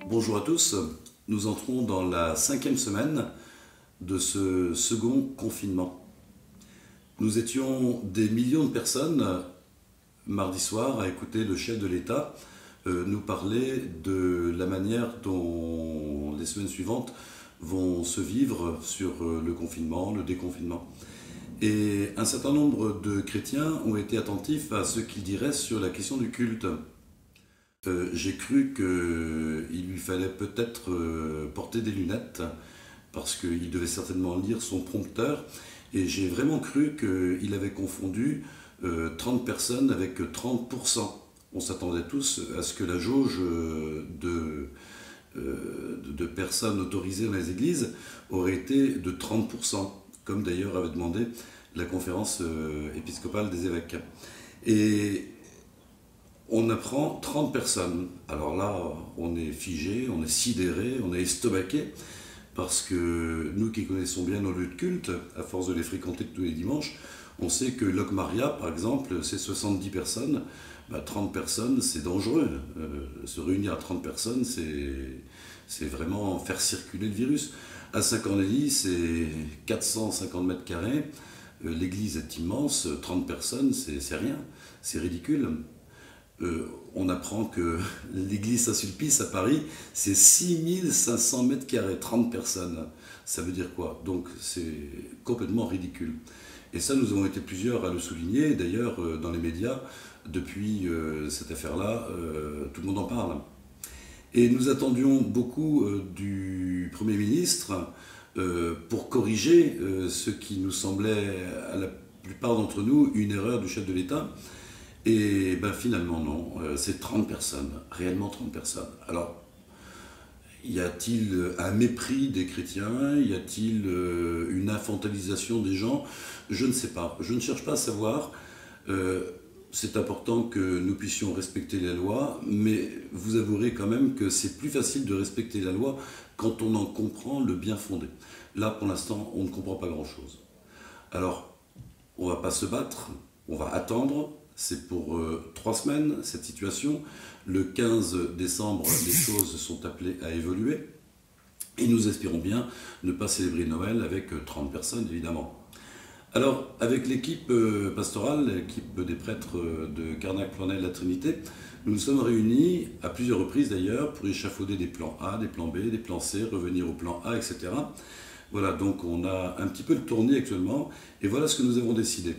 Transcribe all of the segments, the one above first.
Bonjour à tous, nous entrons dans la 5e semaine de ce second confinement. Nous étions des millions de personnes mardi soir à écouter le chef de l'État nous parler de la manière dont les semaines suivantes vont se vivre sur le confinement, le déconfinement. Et un certain nombre de chrétiens ont été attentifs à ce qu'il dirait sur la question du culte. J'ai cru qu'il lui fallait peut-être porter des lunettes parce qu'il devait certainement lire son prompteur et j'ai vraiment cru qu'il avait confondu 30 personnes avec 30%. On s'attendait tous à ce que la jauge de personnes autorisées dans les églises aurait été de 30%, comme d'ailleurs avait demandé la conférence épiscopale des évêques. Et on apprend 30 personnes. Alors là, on est figé, on est sidéré, on est estomaqué, parce que nous qui connaissons bien nos lieux de culte, à force de les fréquenter tous les dimanches, on sait que Locmaria, par exemple, c'est 70 personnes. 30 personnes, c'est dangereux. Se réunir à 30 personnes, c'est vraiment faire circuler le virus. À Saint-Cornélie, c'est 450 mètres carrés. L'église est immense, 30 personnes, c'est rien, c'est ridicule. On apprend que l'église Saint-Sulpice à Paris, c'est 6500 mètres carrés, 30 personnes. Ça veut dire quoi? Donc c'est complètement ridicule. Et ça, nous avons été plusieurs à le souligner. D'ailleurs, dans les médias, depuis cette affaire-là, tout le monde en parle. Et nous attendions beaucoup du Premier ministre pour corriger ce qui nous semblait, à la plupart d'entre nous, une erreur du chef de l'État. Et finalement non, c'est 30 personnes, réellement 30 personnes. Alors, y a-t-il un mépris des chrétiens? Y a-t-il une infantilisation des gens? Je ne sais pas, je ne cherche pas à savoir. C'est important que nous puissions respecter la loi, mais vous avouerez quand même que c'est plus facile de respecter la loi quand on en comprend le bien fondé. Là, pour l'instant, on ne comprend pas grand-chose. Alors, on ne va pas se battre, on va attendre. C'est pour 3 semaines, cette situation. Le 15 décembre, les choses sont appelées à évoluer. Et nous espérons bien ne pas célébrer Noël avec 30 personnes, évidemment. Alors, avec l'équipe pastorale, l'équipe des prêtres de Carnac-Planel-La Trinité, nous nous sommes réunis, à plusieurs reprises d'ailleurs, pour échafauder des plans A, des plans B, des plans C, revenir au plan A, etc. Voilà, donc on a un petit peu le tournis actuellement, et voilà ce que nous avons décidé.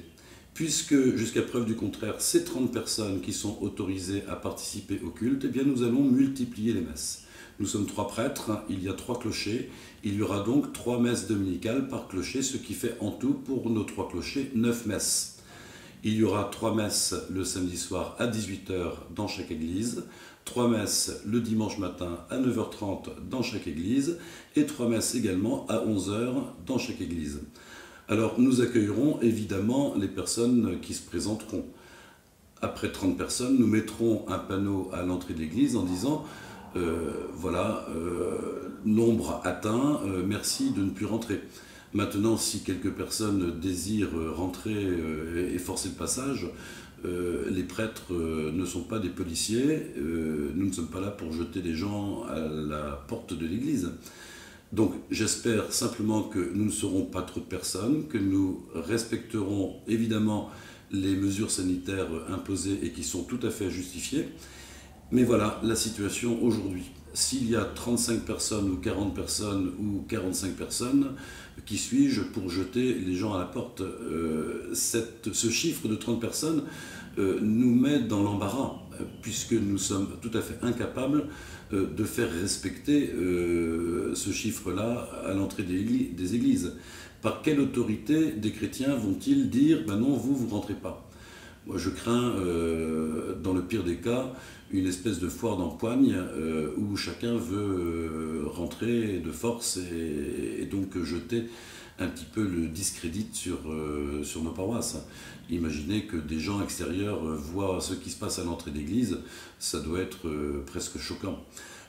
Puisque, jusqu'à preuve du contraire, ces 30 personnes qui sont autorisées à participer au culte, eh bien nous allons multiplier les messes. Nous sommes 3 prêtres, il y a 3 clochers, il y aura donc 3 messes dominicales par clocher, ce qui fait en tout, pour nos 3 clochers, 9 messes. Il y aura 3 messes le samedi soir à 18 h dans chaque église, 3 messes le dimanche matin à 9 h 30 dans chaque église, et 3 messes également à 11 h dans chaque église. Alors nous accueillerons évidemment les personnes qui se présenteront. Après 30 personnes, nous mettrons un panneau à l'entrée de l'église en disant voilà, nombre atteint, merci de ne plus rentrer. Maintenant, si quelques personnes désirent rentrer et forcer le passage, les prêtres ne sont pas des policiers, nous ne sommes pas là pour jeter des gens à la porte de l'église. Donc j'espère simplement que nous ne serons pas trop de personnes, que nous respecterons évidemment les mesures sanitaires imposées et qui sont tout à fait justifiées. Mais voilà la situation aujourd'hui. S'il y a 35 personnes ou 40 personnes ou 45 personnes, qui suis-je pour jeter les gens à la porte? Ce chiffre de 30 personnes nous met dans l'embarras, puisque nous sommes tout à fait incapables de faire respecter ce chiffre-là à l'entrée des églises. Par quelle autorité des chrétiens vont-ils dire « non, vous ne rentrez pas ». Moi, je crains, dans le pire des cas, une espèce de foire d'empoigne où chacun veut rentrer de force et donc jeter un petit peu le discrédit sur nos paroisses. Imaginez que des gens extérieurs voient ce qui se passe à l'entrée d'église, ça doit être presque choquant.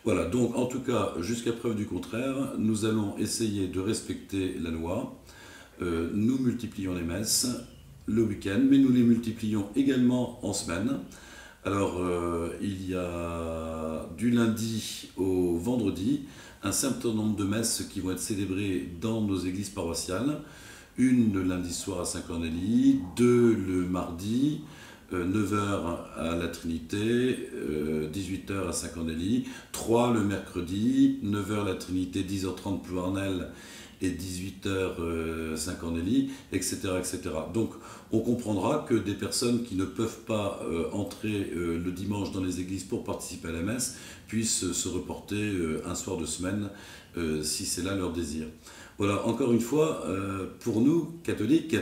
Voilà, donc en tout cas, jusqu'à preuve du contraire, nous allons essayer de respecter la loi. Nous multiplions les messes le week-end, mais nous les multiplions également en semaine, Alors, il y a du lundi au vendredi un certain nombre de messes qui vont être célébrées dans nos églises paroissiales. Une le lundi soir à Saint-Cornélie, deux le mardi, 9 heures à la Trinité, 18 heures à Saint-Cornélie, 3 le mercredi, 9 heures la Trinité, 10h30 Plouarnel et 18 heures Saint-Cornélie, etc., etc. Donc on comprendra que des personnes qui ne peuvent pas entrer le dimanche dans les églises pour participer à la messe puissent se reporter un soir de semaine si c'est là leur désir. Voilà, encore une fois, pour nous, catholiques,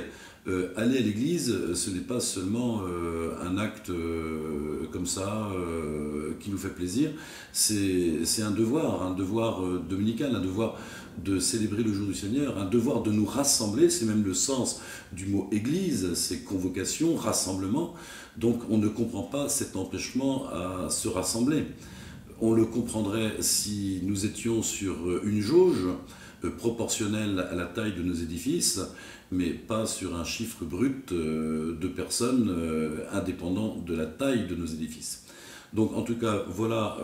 aller à l'église, ce n'est pas seulement un acte comme ça qui nous fait plaisir, c'est un devoir dominical, un devoir de célébrer le jour du Seigneur, un devoir de nous rassembler, c'est même le sens du mot église, c'est convocation, rassemblement, donc on ne comprend pas cet empêchement à se rassembler. On le comprendrait si nous étions sur une jauge proportionnelle à la taille de nos édifices, mais pas sur un chiffre brut de personnes indépendant de la taille de nos édifices. Donc en tout cas, voilà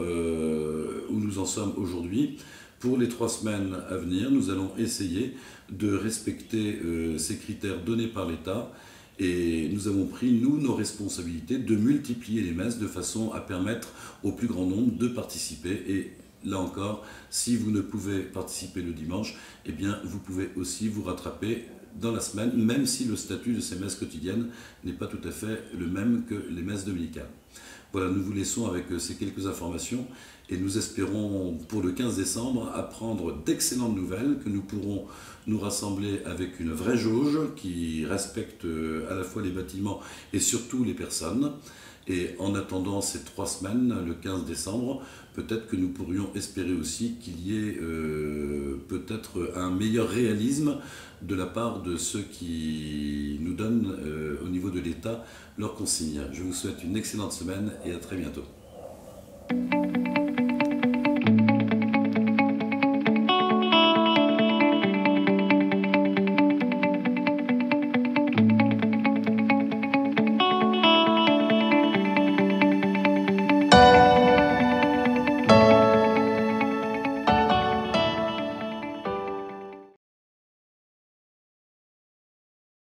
où nous en sommes aujourd'hui. Pour les 3 semaines à venir, nous allons essayer de respecter ces critères donnés par l'État. Et nous avons pris, nous, nos responsabilités de multiplier les messes de façon à permettre au plus grand nombre de participer. Et là encore, si vous ne pouvez participer le dimanche, eh bien, vous pouvez aussi vous rattraper dans la semaine, même si le statut de ces messes quotidiennes n'est pas tout à fait le même que les messes dominicales. Voilà, nous vous laissons avec ces quelques informations et nous espérons pour le 15 décembre apprendre d'excellentes nouvelles, que nous pourrons nous rassembler avec une vraie jauge qui respecte à la fois les bâtiments et surtout les personnes. Et en attendant ces 3 semaines, le 15 décembre, peut-être que nous pourrions espérer aussi qu'il y ait peut-être un meilleur réalisme de la part de ceux qui nous donnent au niveau de l'État leurs consignes. Je vous souhaite une excellente semaine et à très bientôt.